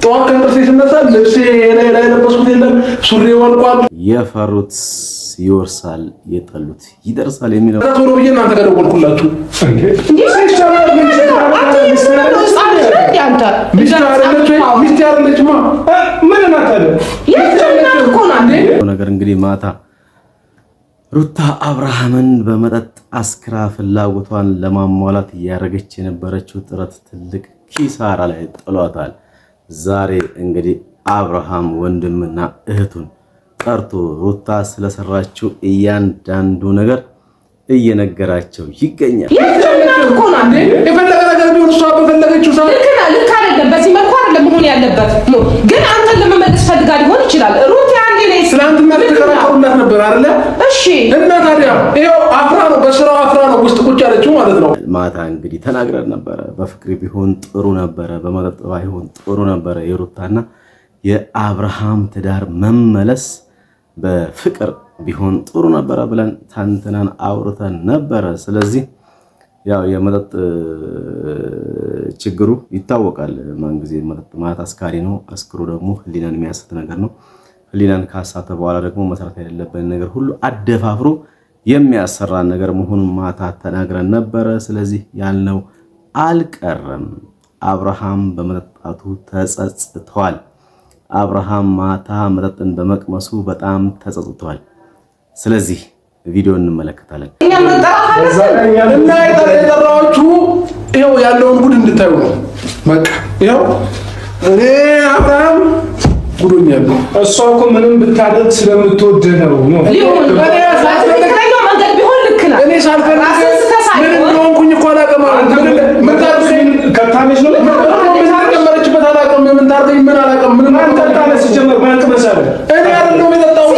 ጠዋት ከእንቅልፌ ስነሳ ልብሴ ላይ ለበስኩት የለም ሱሪ ወልቋል። የፈሩት ይወርሳል የጠሉት ይደርሳል የሚለው ቶሎ ብዬ እናንተ ጋር ደወልኩላችሁ። ነገር እንግዲህ ማታ ሩታ አብርሃምን በመጠጥ አስክራ ፍላጎቷን ለማሟላት እያደረገች የነበረችው ጥረት ትልቅ ኪሳራ ላይ ጥሏታል። ዛሬ እንግዲህ አብርሃም ወንድምና እህቱን ጠርቶ ሩታ ስለሰራችው እያንዳንዱ ነገር እየነገራቸው ይገኛል። የፈለገ ነገር ቢሆን እሷ በፈለገችው ሰው ልክ አይደለም። በዚህ መልኩ አይደለም መሆን ያለበት። ግን አንተን ለመመለስ ፈልጋ ሊሆን ይችላል። ሩት አንዴ ላይ ስላንትና ተከራከሩላት ነበር አይደለ? እሺ። እና ታዲያ ይሄው አፍራ ነው በስራው አፍራ ነው ውስጥ ቁጭ ያለችው ማለት ነው። ማታ እንግዲህ ተናግረን ነበረ። በፍቅር ቢሆን ጥሩ ነበረ፣ በመጠጥ ባይሆን ጥሩ ነበረ። የሩታና የአብርሃም ትዳር መመለስ በፍቅር ቢሆን ጥሩ ነበረ ብለን ታንተናን አውርተን ነበረ። ስለዚህ ያው የመጠጥ ችግሩ ይታወቃል። ማን ጊዜ መጠጥ ማለት አስካሪ ነው። አስክሮ ደግሞ ህሊናን የሚያስት ነገር ነው። ህሊናን ካሳተ በኋላ ደግሞ መስራት የሌለብን ነገር ሁሉ አደፋፍሮ የሚያሰራን ነገር መሆኑን ማታ ተናግረን ነበረ። ስለዚህ ያልነው አልቀረም። አብርሃም በመጠጣቱ ተጸጽቷል። አብርሃም ማታ መጠጥን በመቅመሱ በጣም ተጸጽቷል። ስለዚህ ቪዲዮ እንመለከታለን። እና የጠራችሁ ይኸው ያለውን ጉድ እንድታዩ ነው። በቃ ይኸው እኔ አብርሃም ጉዶኛለሁ። እሷ እኮ ምንም ብታደርግ ስለምትወድ ነው። እኔ ሳልፈልግ ምን እንደሆንኩኝ እኮ አላውቅም። ምን ታርገኝ ከታለች ነው ጨመረችበት አላውቅም። ምን ታርገኝ ምን አላውቅም። ምን አንተጣለ ሲጀመር ማንተ መሳለ እኔ አይደለም የጠጣው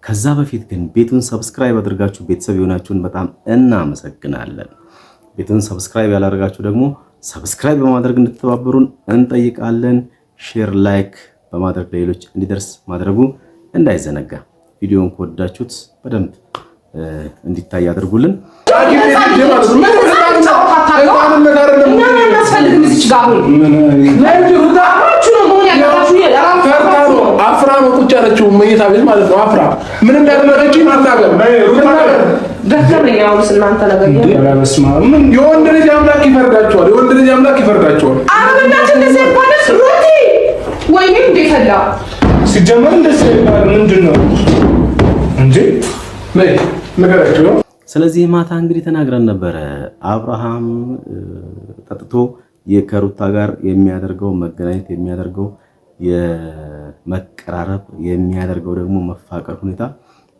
ከዛ በፊት ግን ቤቱን ሰብስክራይብ አድርጋችሁ ቤተሰብ የሆናችሁን በጣም እናመሰግናለን። ቤቱን ሰብስክራይብ ያላደርጋችሁ ደግሞ ሰብስክራይብ በማድረግ እንድትተባበሩን እንጠይቃለን። ሼር፣ ላይክ በማድረግ ለሌሎች እንዲደርስ ማድረጉ እንዳይዘነጋ። ቪዲዮውን ከወዳችሁት በደንብ እንዲታይ አድርጉልን። አፍራ ነው ቁጭ ያለችው መኝታ ቤት ማለት ነው። አፍራ ምን እንዳደረገችኝ ማታገር የወንድ ልጅ አምላክ ይፈርዳቸዋል። የወንድ ልጅ አምላክ ይፈርዳቸዋል። ሲጀመር እንደዚህ ምንድን ነው እንጂ ነገራቸው ነው። ስለዚህ ማታ እንግዲህ ተናግረን ነበረ። አብርሃም ጠጥቶ ከሩታ ጋር የሚያደርገው መገናኘት የሚያደርገው የመቀራረብ የሚያደርገው ደግሞ መፋቀር ሁኔታ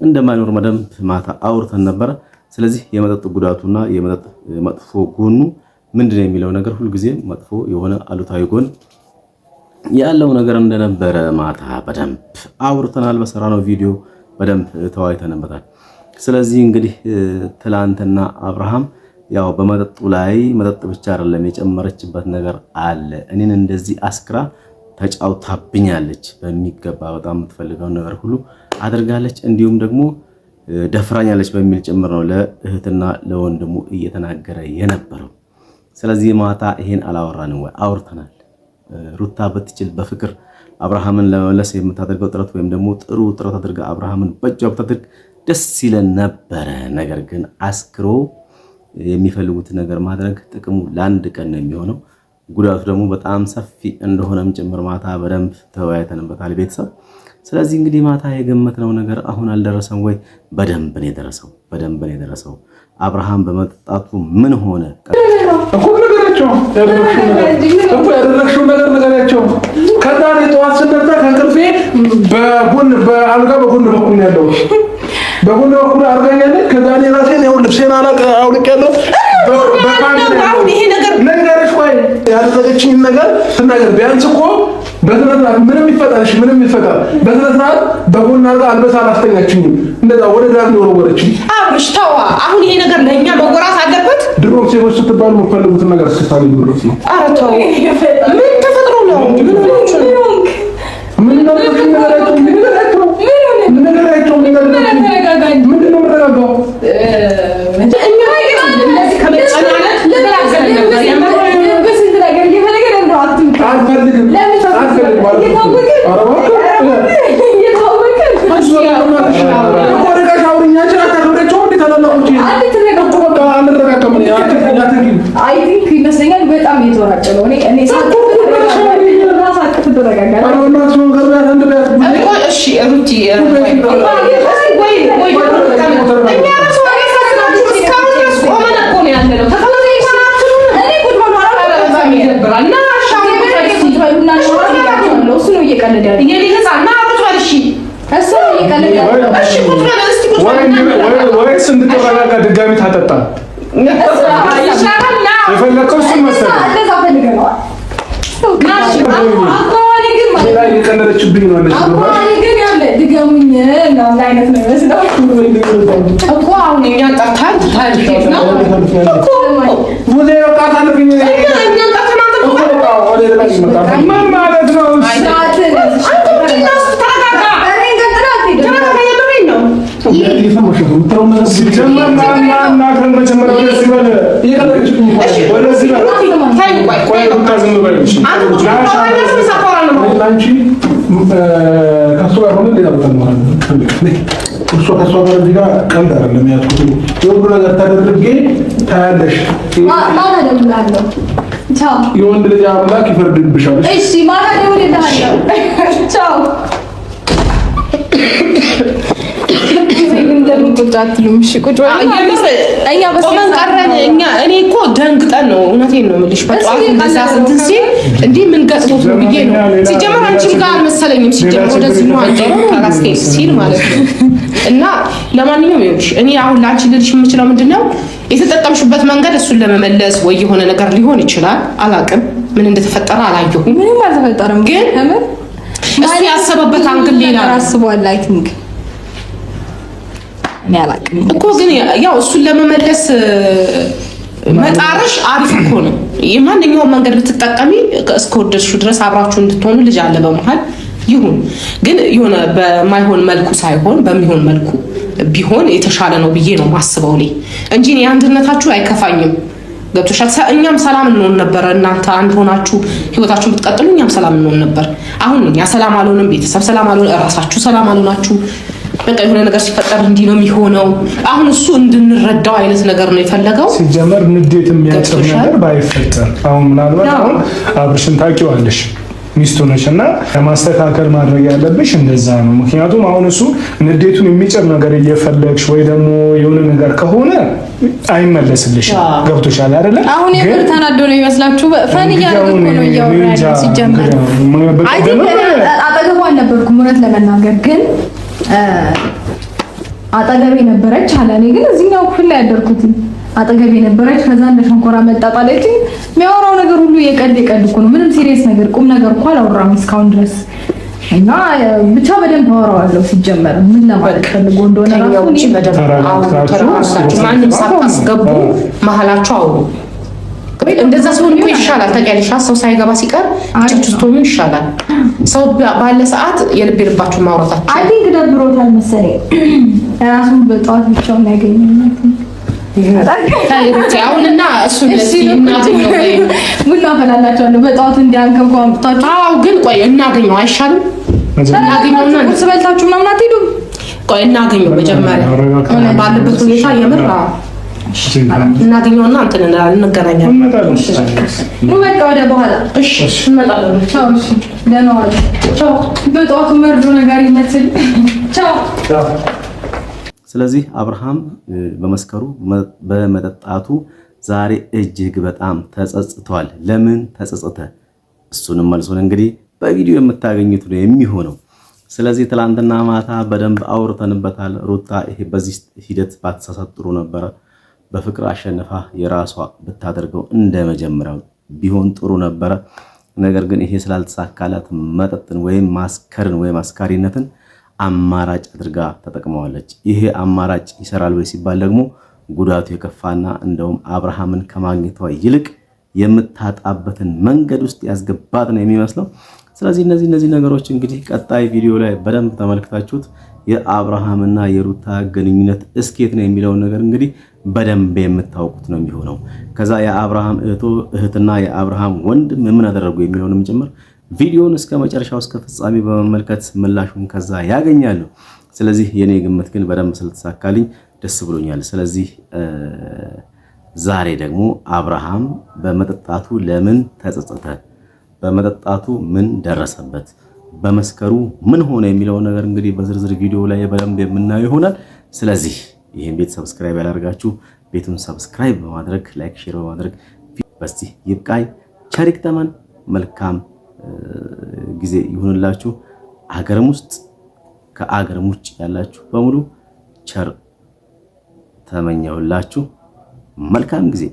እንደማይኖር መደም ማታ አውርተን ነበረ። ስለዚህ የመጠጥ ጉዳቱና የመጠጥ መጥፎ ጎኑ ምንድነው የሚለው ነገር ሁልጊዜ መጥፎ የሆነ አሉታዊ ጎን ያለው ነገር እንደነበረ ማታ በደንብ አውርተናል። በሰራነው ቪዲዮ በደንብ ተወያይተንበታል። ስለዚህ እንግዲህ ትላንትና አብርሃም ያው በመጠጡ ላይ መጠጥ ብቻ አይደለም የጨመረችበት ነገር አለ። እኔን እንደዚህ አስክራ ተጫውታብኛለች፣ በሚገባ በጣም የምትፈልገውን ነገር ሁሉ አድርጋለች፣ እንዲሁም ደግሞ ደፍራኛለች በሚል ጭምር ነው ለእህትና ለወንድሙ እየተናገረ የነበረው። ስለዚህ ማታ ይሄን አላወራንም ወይ? አውርተናል። ሩታ በትችል በፍቅር አብርሃምን ለመመለስ የምታደርገው ጥረት ወይም ደግሞ ጥሩ ጥረት አድርጋ አብርሃምን በእጇ ብታደርግ ደስ ይለን ነበረ። ነገር ግን አስክሮ የሚፈልጉት ነገር ማድረግ ጥቅሙ ለአንድ ቀን ነው የሚሆነው፣ ጉዳቱ ደግሞ በጣም ሰፊ እንደሆነም ጭምር ማታ በደንብ ተወያይተንበታል ቤተሰብ። ስለዚህ እንግዲህ ማታ የገመትነው ነገር አሁን አልደረሰም ወይ? በደንብ ነው የደረሰው፣ በደንብ ነው የደረሰው። አብርሃም በመጠጣቱ ምን ሆነ? ያደረግሽው ነገር ነገራቸው። ከዛ ጠዋት ስነሳ ከእንቅልፌ በአልጋ በጎን በኩል ያለው በጎን በኩል አድርጋኛለች። ከዛ እኔ ራሴን ያው ልብሴን አውልቄያለሁ። ነገርሽ ወይ ያደረገችኝን ነገር ስናገር ቢያንስ እኮ በስነ ስርዓት ምንም ይፈጠር በስነ ስርዓት በጎን አድርጋ አልበሳ አላስተኛችኝም። እንደዛ ወደ ዳር ነው ወረወረችኝ። አብርሽ ተዋ። አሁን ይሄ ነገር ለኛ መጎራት አለበት። ድሮ ሴቶች ስትባሉ የምትፈልጉትን ነገር እስክታገኙ ድረስ ነው። ኧረ ተው። ምን ተፈጥሮ ነው? ምን ነው? ምን ነው? በጣም እየተወራጨ ነው። እኔ ሳቅፍ ተረጋጋ። እሺ ሩቲ ወይስ እንድትረጋጋ ድጋሚ ታጠጣ የፈለከው እሱን መሰለኝ። የቀለደችብኝ ነው ድገሙኝ አይነት ነው ይመስለው እኮ አሁን እኛን ጠርታን ታድርጌት ነው እኮ ምን ማለት ነው? ከእሱ ጋር ሆነ ሌላ ቦታ ነው እሷ ከእሷ ጋር እዚህ ጋር ቀልድ አይደለም ያዝኩት። የሁሉ ነገር ተደርጌ ታያለሽ። ማታ እደውልልሃለሁ። ቻው። የወንድ ልጅ አምላክ ይፈርድብሻል። እሺ ማታ እደውልልሃለሁ። ቻው። እኔ እኮ ደንግጠን ነው። እውነቴን ነው የምልሽ። በጠዋት እንደዛ እንትን ሲል እንዲህ ምን ገጥሞት ነው ብዬ ነው። ሲጀመር አንቺም ጋር አልመሰለኝም። ሲጀመር ወደዚህ ነው አንቺ ካላስቴት ሲል ማለት ነው። እና ለማንኛውም ይኸውልሽ እኔ አሁን ለአንቺ ልልሽ የምችለው ምንድነው የተጠቀምሽበት መንገድ እሱን ለመመለስ ወይ የሆነ ነገር ሊሆን ይችላል። አላውቅም ምን እንደተፈጠረ አላየሁም። ምንም አልተፈጠረም። ግን እሱ ያሰበበት አንግል ሌላ አስቧል። አይ ቲንክ እኔ አላውቅም እኮ ግን ያው እሱን ለመመለስ መጣርሽ አሪፍ እኮ ነው። የማንኛውም መንገድ ብትጠቀሚ እስከወደድሽው ድረስ አብራችሁ እንድትሆኑ ልጅ አለ በመሃል ይሁን። ግን የሆነ በማይሆን መልኩ ሳይሆን በሚሆን መልኩ ቢሆን የተሻለ ነው ብዬ ነው ማስበው እኔ እንጂ እኔ አንድነታችሁ አይከፋኝም። ገብቶሻል? እኛም ሰላም እንሆን ነበር። እናንተ አንድ ሆናችሁ ህይወታችሁን ብትቀጥሉ እኛም ሰላም እንሆን ነበር። አሁን እኛ ሰላም አልሆንም፣ ቤተሰብ ሰላም አልሆነ፣ እራሳችሁ ሰላም አልሆናችሁ። በቃ የሆነ ነገር ሲፈጠር እንዲህ ነው የሚሆነው። አሁን እሱ እንድንረዳው አይነት ነገር ነው የፈለገው። ሲጀመር ንዴት የሚያጭር ነገር ባይፈጠር አሁን ምናልባት አሁን አብርሽን ታውቂዋለሽ ሚስቱ ነች እና ለማስተካከል ማድረግ ያለብሽ እንደዛ ነው። ምክንያቱም አሁን እሱ ንዴቱን የሚጭር ነገር እየፈለግሽ ወይ ደግሞ የሆነ ነገር ከሆነ አይመለስልሽም። ገብቶሻል አይደለ? አሁን የምር ተናዶ ነው ይመስላችሁ? ፈን እያደረገ ነው እያወራኝ ሲጀመር። አይ ቲንክ አጠገቡ አልነበርኩም እውነት ለመናገር ግን አጠገቤ ነበረች አለ። እኔ ግን እዚህኛው ክፍል ላይ ያደርኩት አጠገቤ ነበረች። ከዛ እንደ ሸንኮራ መጣጣለች። የሚያወራው ነገር ሁሉ የቀልድ እኮ ነው። ምንም ሲሪየስ ነገር ቁም ነገር እኮ አላወራም እስካሁን ድረስ እና ብቻ በደንብ አወራዋለሁ። ሲጀመር ምን ለማለት ፈልጎ እንደሆነ ራሱ እኔ ተረጋግታችሁ ማንም ሳታስገቡ መሀላችሁ አውሩ። እንደዛ ሲሆን እኮ ይሻላል። ታውቂያለሽ፣ ሰው ሳይገባ ሲቀር ብቻችሁ ስትሆኑ ይሻላል። ሰው ባለ ሰዓት የልብ ልባችሁን ማውራታችሁ አይ ቲንክ ደብሮታል መሰለኝ። ራሱን በጠዋት ብቻውን ያገኘኛል። አሁንና እሱን እናገኘው ቡና ፈላላቸዋለሁ በጠዋት እንዲያንከብኩ አምጥታችሁ። አዎ ግን ቆይ እናገኘው አይሻልም? እናገኘውና ቁርስ በልታችሁ ምናምን አትሄዱም? ቆይ እናገኘው መጀመሪያ ባለበት ሁኔታ የምር እናገኘውና እንትን እንገናኛለን። በቃ ወደ በኋላ እሺ እንመጣለን። ቻው። እሺ ደህና ዋሉ። ቻው። በጠዋቱ መርዶ ነገር ይመስል ቻው። ስለዚህ አብርሃም በመስከሩ በመጠጣቱ ዛሬ እጅግ በጣም ተጸጽቷል። ለምን ተጸጸተ? እሱንም መልሶን እንግዲህ በቪዲዮ የምታገኙት ነው የሚሆነው። ስለዚህ ትላንትና ማታ በደንብ አውርተንበታል። ሩታ ይሄ በዚህ ሂደት ባትሳሳት ጥሩ ነበረ። በፍቅር አሸንፋ የራሷ ብታደርገው እንደ መጀመሪያው ቢሆን ጥሩ ነበረ። ነገር ግን ይሄ ስላልተሳካላት መጠጥን ወይም ማስከርን ወይም አስካሪነትን አማራጭ አድርጋ ተጠቅመዋለች። ይሄ አማራጭ ይሰራል ወይ ሲባል ደግሞ ጉዳቱ የከፋና እንደውም አብርሃምን ከማግኘቷ ይልቅ የምታጣበትን መንገድ ውስጥ ያስገባት ነው የሚመስለው። ስለዚህ እነዚህ ነገሮች እንግዲህ ቀጣይ ቪዲዮ ላይ በደንብ ተመልክታችሁት የአብርሃምና የሩታ ግንኙነት እስኬት ነው የሚለውን ነገር እንግዲህ በደንብ የምታውቁት ነው የሚሆነው። ከዛ የአብርሃም እህትና የአብርሃም ወንድም ምን አደረጉ የሚለውንም ጭምር ቪዲዮውን እስከ መጨረሻው እስከ ፍጻሜ በመመልከት ምላሹን ከዛ ያገኛሉ። ስለዚህ የኔ ግምት ግን በደንብ ስለተሳካልኝ ደስ ብሎኛል። ስለዚህ ዛሬ ደግሞ አብርሃም በመጠጣቱ ለምን ተጸጸተ፣ በመጠጣቱ ምን ደረሰበት፣ በመስከሩ ምን ሆነ የሚለው ነገር እንግዲህ በዝርዝር ቪዲዮ ላይ በደንብ የምናየው ይሆናል። ስለዚህ ይህን ቤት ሰብስክራይብ ያላደርጋችሁ ቤቱን ሰብስክራይብ በማድረግ ላይክ፣ ሼር በማድረግ በስቲ ይብቃኝ። ቸር ይግጠመን። መልካም ጊዜ ይሁንላችሁ። አገርም ውስጥ ከአገርም ውጭ ያላችሁ በሙሉ ቸር ተመኘሁላችሁ። መልካም ጊዜ